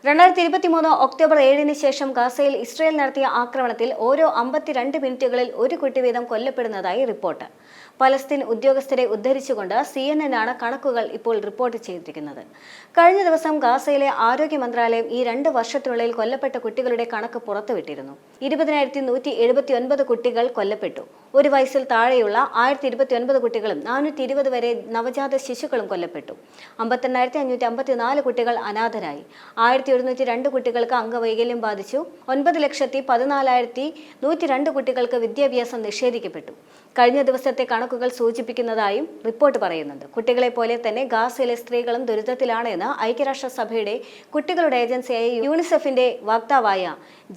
2023 October 7-ന് ശേഷം ഗാസയിൽ Israel നടത്തിയ ആക്രമണത്തിൽ ഓരോ 52 മിനിറ്റുകളിൽ ഒരു കുട്ടി വീതം കൊല്ലപ്പെടുന്നതായി റിപ്പോർട്ട്. പലസ്തീൻ ഉദ്യോഗസ്ഥരെ ഉദ്ധരിച്ചുകൊണ്ട് CNN ആണ് കണക്കുകൾ ഇപ്പോൾ റിപ്പോർട്ട് ചെയ്തിരിക്കുന്നത്. കഴിഞ്ഞ ദിവസം ഗാസയിലെ ആരോഗ്യ മന്ത്രാലയം ഈ 2 വർഷത്തിനുള്ളിൽ കൊല്ലപ്പെട്ട കുട്ടികളുടെ കണക്ക് പുറത്തുവിട്ടിരുന്നു. 20,179 കുട്ടികൾ കൊല്ലപ്പെട്ടു. 1 വയസ്സിൽ താഴെയുള്ള 1029 കുട്ടികളും 420 വരെ നവജാത ശിശുക്കളും കൊല്ലപ്പെട്ടു. 58,554 കുട്ടികൾ അനാഥരായി. 1,102 കുട്ടികൾക്ക് അംഗവൈകല്യം ബാധിച്ചു. 9,14,102 കുട്ടികൾക്ക് വിദ്യാഭ്യാസം നിഷേധിക്കപ്പെട്ടു. കഴിഞ്ഞ ദിവസത്തെ കണക്കുകൾ സൂചിപ്പിക്കുന്നതായും റിപ്പോർട്ട് പറയുന്നുണ്ട്. കുട്ടികളെ പോലെ തന്നെ ഗാസയിലെ സ്ത്രീകളും ദുരിതത്തിലാണ് എന്ന് ഐക്യരാഷ്ട്രസഭയുടെ കുട്ടികളുടെ ഏജൻസിയായ യൂണിസെഫിന്റെ വക്താവായ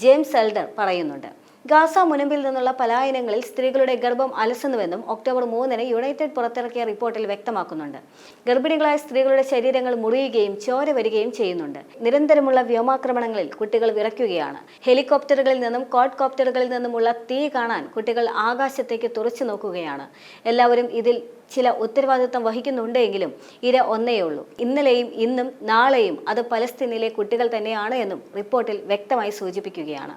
ജെയിംസ് എൽഡർ പറയുന്നുണ്ട്. ഗാസ മുനമ്പിൽ നിന്നുള്ള പലായനങ്ങളിൽ സ്ത്രീകളുടെ ഗർഭം അലസുന്നുവെന്നും ഒക്ടോബർ 3-ന് യുണൈറ്റഡ് പുറത്തിറക്കിയ റിപ്പോർട്ടിൽ വ്യക്തമാക്കുന്നുണ്ട്. ഗർഭിണികളായ സ്ത്രീകളുടെ ശരീരങ്ങൾ മുറിയുകയും ചോര വരികയും ചെയ്യുന്നുണ്ട്. നിരന്തരമുള്ള വ്യോമാക്രമണങ്ങളിൽ കുട്ടികൾ വിറയ്ക്കുകയാണ്. ഹെലികോപ്റ്ററുകളിൽ നിന്നും ക്വാഡ്കോപ്റ്ററുകളിൽ നിന്നുമുള്ള തീ കാണാൻ കുട്ടികൾ ആകാശത്തേക്ക് തുറച്ചു നോക്കുകയാണ്. എല്ലാവരും ഇതിൽ ചില ഉത്തരവാദിത്വം വഹിക്കുന്നുണ്ടെങ്കിലും ഇര ഒന്നേയുള്ളൂ. ഇന്നലെയും ഇന്നും നാളെയും അത് പലസ്തീനിലെ കുട്ടികൾ തന്നെയാണ് എന്നും റിപ്പോർട്ടിൽ വ്യക്തമായി സൂചിപ്പിക്കുകയാണ്.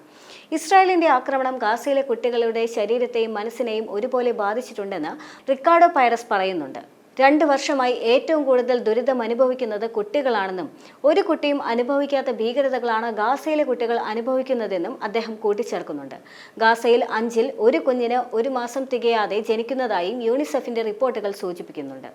ഇസ്രായേലിന്റെ ആക്രമണം ഗാസയിലെ കുട്ടികളുടെ ശരീരത്തെയും മനസ്സിനെയും ഒരുപോലെ ബാധിച്ചിട്ടുണ്ടെന്ന് റിക്കാർഡോ പൈറസ് പറയുന്നുണ്ട്. 2 വർഷമായി ഏറ്റവും കൂടുതൽ ദുരിതം അനുഭവിക്കുന്നത് കുട്ടികളാണെന്നും ഒരു കുട്ടിയും അനുഭവിക്കാത്ത ഭീകരതകളാണ് ഗാസയിലെ കുട്ടികൾ അനുഭവിക്കുന്നതെന്നും അദ്ദേഹം കൂട്ടിച്ചേർക്കുന്നുണ്ട്. ഗാസയിൽ 5-ൽ 1 കുഞ്ഞിന് 1 മാസം തികയാതെ ജനിക്കുന്നതായും യൂണിസെഫിന്റെ റിപ്പോർട്ടുകൾ സൂചിപ്പിക്കുന്നുണ്ട്.